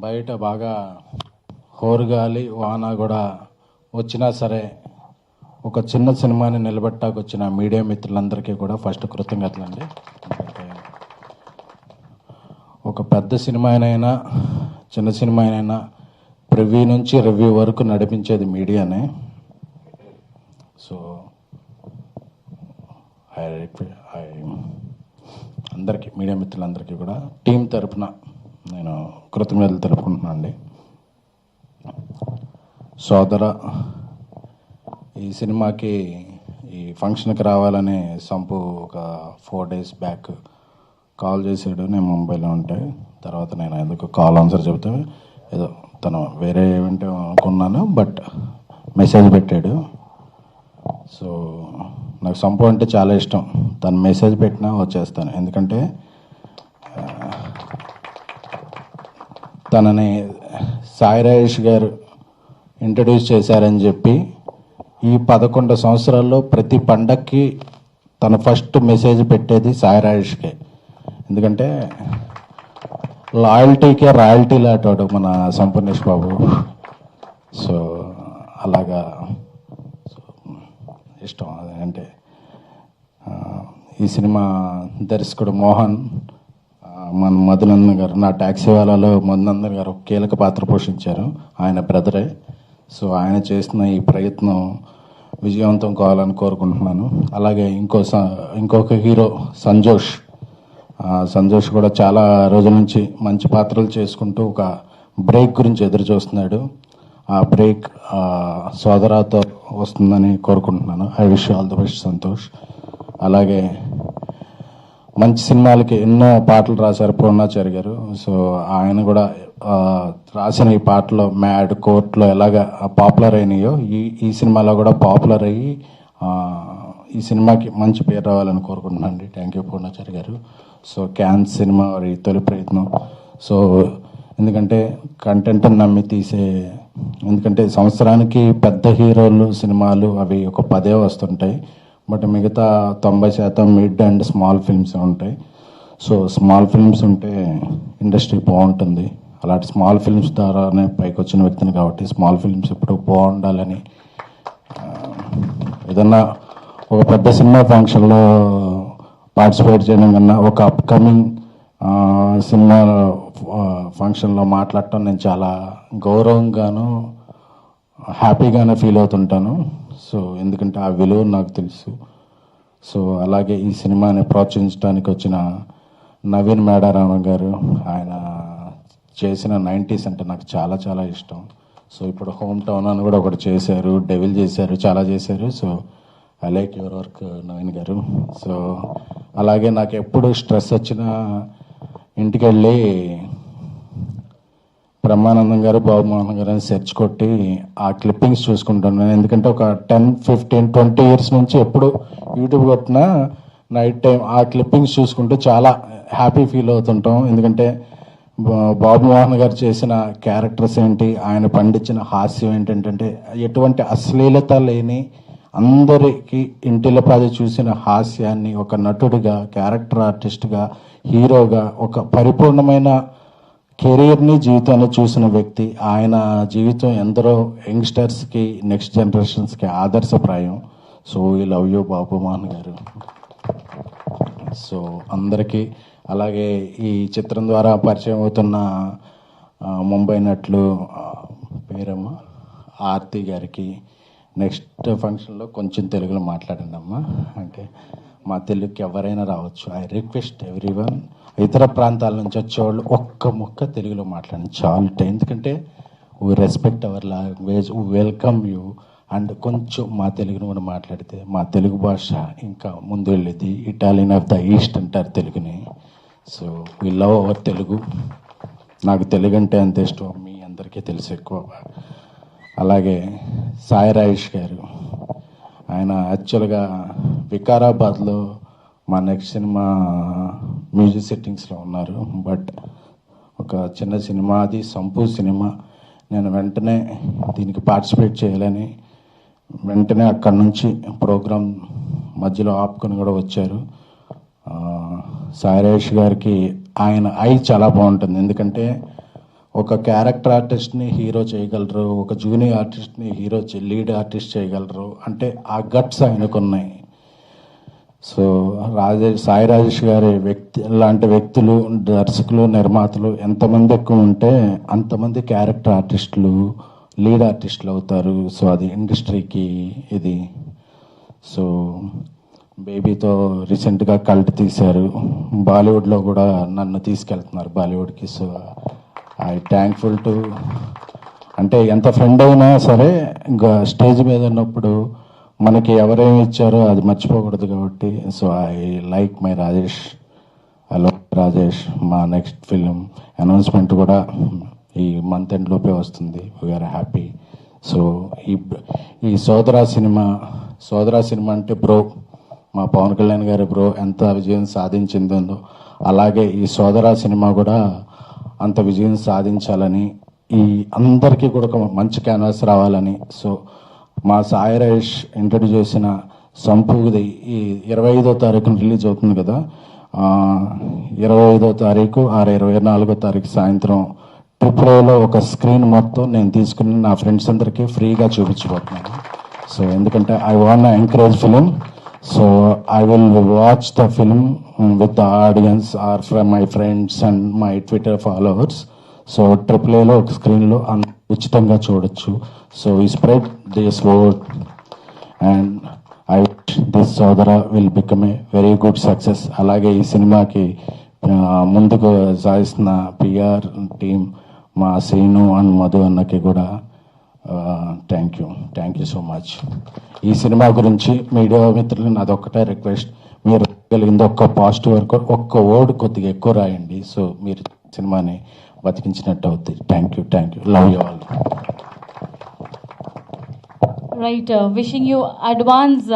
బయట బాగా హోరుగాలి వాన కూడా వచ్చినా సరే ఒక చిన్న సినిమాని నిలబెట్టాకు వచ్చిన మీడియా మిత్రులందరికీ కూడా ఫస్ట్ కృతజ్ఞతలండి. ఎందుకంటే ఒక పెద్ద సినిమా అయినా చిన్న సినిమా అయినా ప్రివ్యూ నుంచి రివ్యూ వరకు నడిపించేది మీడియానే. సో అందరికీ మీడియా మిత్రులందరికీ కూడా టీం తరపున నేను కృతజ్ఞతలు తెలుపుకుంటున్నాను అండి. సోదర, ఈ సినిమాకి ఈ ఫంక్షన్కి రావాలని సంపు ఒక 4 days బ్యాక్ కాల్ చేశాడు. నేను ముంబైలో ఉంటే తర్వాత నేను ఎందుకు కాల్ ఆన్సర్ చెబితే ఏదో తను వేరే ఈవెంట్ అనుకున్నాను, బట్ మెసేజ్ పెట్టాడు. సో నాకు సంపు అంటే చాలా ఇష్టం. తను మెసేజ్ పెట్టినా వచ్చేస్తాను, ఎందుకంటే తనని సాయి రాజేష్ గారు ఇంట్రడ్యూస్ చేశారని చెప్పి ఈ 11 సంవత్సరాల్లో ప్రతి పండక్కి తన ఫస్ట్ మెసేజ్ పెట్టేది సాయి రాజేష్కే. ఎందుకంటే లాయల్టీకే రాయల్టీ లాంటాడు మన సంపూర్ణేష్ బాబు. సో అలాగా ఇష్టం. అంటే ఈ సినిమా దర్శకుడు మోహన్, మన మధునందన్ గారు, నా ట్యాక్సీ వాళ్ళలో మధునందన్ గారు ఒక కీలక పాత్ర పోషించారు. ఆయన బ్రదరే. సో ఆయన చేసిన ఈ ప్రయత్నం విజయవంతం కావాలని కోరుకుంటున్నాను. అలాగే ఇంకొక హీరో సంజోష్ కూడా చాలా రోజుల నుంచి మంచి పాత్రలు చేసుకుంటూ ఒక బ్రేక్ గురించి ఎదురు చూస్తున్నాడు. ఆ బ్రేక్ సోదరాతో వస్తుందని కోరుకుంటున్నాను. I wish all the best Santosh. అలాగే మంచి సినిమాలకి ఎన్నో పాటలు రాశారు పూర్ణాచారి గారు. సో ఆయన కూడా రాసిన ఈ పాటలో మ్యాడ్, కోర్టులో ఎలాగ పాపులర్ అయినాయో ఈ సినిమాలో కూడా పాపులర్ అయ్యి ఈ సినిమాకి మంచి పేరు రావాలని కోరుకుంటున్నాను అండి. థ్యాంక్ యూ పూర్ణాచారి గారు. సో క్యాన్స్ సినిమా వారి తొలి ప్రయత్నం. సో ఎందుకంటే కంటెంట్ నమ్మి ఎందుకంటే సంవత్సరానికి పెద్ద హీరోలు సినిమాలు అవి ఒక 10 వస్తుంటాయి, బట్ మిగతా 90% మిడ్ అండ్ స్మాల్ ఫిల్మ్స్ ఉంటాయి. సో స్మాల్ ఫిల్మ్స్ ఉంటే ఇండస్ట్రీ బాగుంటుంది. అలాంటి స్మాల్ ఫిల్మ్స్ ద్వారానే పైకి వచ్చిన వ్యక్తిని కాబట్టి స్మాల్ ఫిల్మ్స్ ఎప్పుడు బాగుండాలని, ఏదన్నా ఒక పెద్ద సినిమా ఫంక్షన్లో పార్టిసిపేట్ చేయడం కన్నా ఒక అప్కమింగ్ సినిమా ఫంక్షన్లో మాట్లాడటం నేను చాలా గౌరవంగాను హ్యాపీగానే ఫీల్ అవుతుంటాను. సో ఎందుకంటే ఆ విలువ నాకు తెలుసు. సో అలాగే ఈ సినిమాని ప్రోత్సహించడానికి వచ్చిన నవీన్ మేడారామ గారు, ఆయన చేసిన 90s అంటే నాకు చాలా చాలా ఇష్టం. సో ఇప్పుడు హోమ్ టౌన్ అని కూడా ఒకటి చేశారు, డెవిల్ చేశారు, చాలా చేశారు. So I like your work Naveen గారు. సో అలాగే నాకు ఎప్పుడు స్ట్రెస్ వచ్చినా ఇంటికి వెళ్ళి బ్రహ్మానందం గారు, బాబు మోహన్ గారు అని సెర్చ్ కొట్టి ఆ క్లిప్పింగ్స్ చూసుకుంటున్నాను. ఎందుకంటే ఒక 10, 15, 20 years నుంచి ఎప్పుడు యూట్యూబ్ కొట్టినా నైట్ టైం ఆ క్లిప్పింగ్స్ చూసుకుంటూ చాలా హ్యాపీ ఫీల్ అవుతుంటాం. ఎందుకంటే బాబు మోహన్ గారు చేసిన క్యారెక్టర్స్ ఏంటి, ఆయన పండించిన హాస్యం ఏంటంటే ఎటువంటి అశ్లీలత లేని, అందరికీ ఇంటిల్లపాది చూసిన హాస్యాన్ని ఒక నటుడిగా, క్యారెక్టర్ ఆర్టిస్ట్గా, హీరోగా ఒక పరిపూర్ణమైన కెరీర్ని, జీవితాన్ని చూసిన వ్యక్తి. ఆయన జీవితం ఎందరో యంగ్స్టర్స్కి, నెక్స్ట్ జనరేషన్స్కి ఆదర్శప్రాయం. సో ఈ లవ్ యూ బాబు మోహన్ గారు. సో అందరికీ, అలాగే ఈ చిత్రం ద్వారా పరిచయం అవుతున్న ముంబై నటులు పేరమ్మ ఆర్తి గారికి, నెక్స్ట్ ఫంక్షన్లో కొంచెం తెలుగులో మాట్లాడండి అమ్మా. అంటే మా తెలుగుకి ఎవరైనా రావచ్చు. ఐ రిక్వెస్ట్ ఎవ్రీవన్, ఇతర ప్రాంతాల నుంచి వచ్చేవాళ్ళు ఒక్క ముక్క తెలుగులో మాట్లాడండి చాలు. ఎందుకంటే we respect hour language, welcome you. And కొంచెం మా తెలుగును కూడా మాట్లాడితే మా తెలుగు భాష ఇంకా ముందు వెళ్ళేది. ఇటాలియన్ ఆఫ్ ద ఈస్ట్ అంటారు తెలుగుని. So we love our Telugu. నాకు తెలుగు అంటే అంత ఇష్టం, మీ అందరికీ తెలుసు ఎక్కువ. అలాగే సాయి రాజేష్ గారు, ఆయన యాక్చువల్గా వికారాబాద్లో మా నెక్స్ట్ సినిమా మ్యూజిక్ సెట్టింగ్స్లో ఉన్నారు. బట్ ఒక చిన్న సినిమా, అది సంపూ సినిమా. నేను వెంటనే దీనికి పార్టిసిపేట్ చేయాలని వెంటనే అక్కడి నుంచి ప్రోగ్రామ్ మధ్యలో ఆపుకొని కూడా వచ్చారు. సాయి రాజేష్ గారికి ఆయన ఐ చాలా బాగుంటుంది. ఎందుకంటే ఒక క్యారెక్టర్ ఆర్టిస్ట్ని హీరో చేయగలరు, ఒక జూనియర్ ఆర్టిస్ట్ని హీరో లీడ్ ఆర్టిస్ట్ చేయగలరు అంటే ఆ గట్స్ ఆయనకున్నాయి. సో సాయి రాజేష్ గారి లాంటి వ్యక్తులు, దర్శకులు, నిర్మాతలు ఎంతమంది ఎక్కువ ఉంటే అంతమంది క్యారెక్టర్ ఆర్టిస్టులు, లీడ్ ఆర్టిస్టులు అవుతారు. సో అది ఇండస్ట్రీకి ఇది. సో బేబీతో రీసెంట్గా కల్ట్ తీశారు, బాలీవుడ్లో కూడా నన్ను తీసుకెళ్తున్నారు బాలీవుడ్కి. సో ఐ థ్యాంక్ఫుల్ టు, అంటే ఎంత ఫ్రెండ్ అయినా సరే ఇంకా స్టేజ్ మీద ఉన్నప్పుడు మనకి ఎవరేమి ఇచ్చారో అది మర్చిపోకూడదు కాబట్టి. So I like my Rajesh, hello Rajesh. మా నెక్స్ట్ ఫిలిం అనౌన్స్మెంట్ కూడా ఈ మంత్ ఎండ్ లోపే వస్తుంది. We are happy. సో ఈ సోదరా సినిమా అంటే బ్రో, మా పవన్ కళ్యాణ్ గారి బ్రో ఎంత విజయం సాధించిందో అలాగే ఈ సోదరా సినిమా కూడా అంత విజయం సాధించాలని, ఈ అందరికీ కూడా ఒక మంచి క్యాన్వాస్ రావాలని. సో మా సాయి రాజేష్ ఇంట్రడ్యూస్ చేసిన సంపూది ఈ 25వ తారీఖున రిలీజ్ అవుతుంది కదా, 25వ తారీఖు 24వ తారీఖు సాయంత్రం ట్రిపుల్లో ఒక స్క్రీన్ మొత్తం నేను తీసుకుని నా ఫ్రెండ్స్ అందరికీ ఫ్రీగా చూపించబోతున్నాను. సో ఎందుకంటే I want encourage film. So I will watch the film with the audience are from my friends and my Twitter followers. So ట్రిపుల్లో ఒక స్క్రీన్లో ఉచితంగా చూడొచ్చు. సో ఈ spread this word and I wish this Sodara will become a very good success. అలాగే ఈ సినిమాకి ముందుకు సాగిస్తున్న పిఆర్ టీం, మా శ్రీను అండ్ మధు అన్నకి కూడా థ్యాంక్ యూ సో మచ్. ఈ సినిమా గురించి మీడియా మిత్రులు నాదొక్కటే రిక్వెస్ట్, మీరు కలిగింది ఒక్క పాజిటివ్ వరకు, ఒక్క వర్డ్ కొద్దిగా ఎక్కువ రాయండి. సో మీరు సినిమాని బతికించినట్టు అవుతుంది. Thank you, love you all. Right, wishing you advance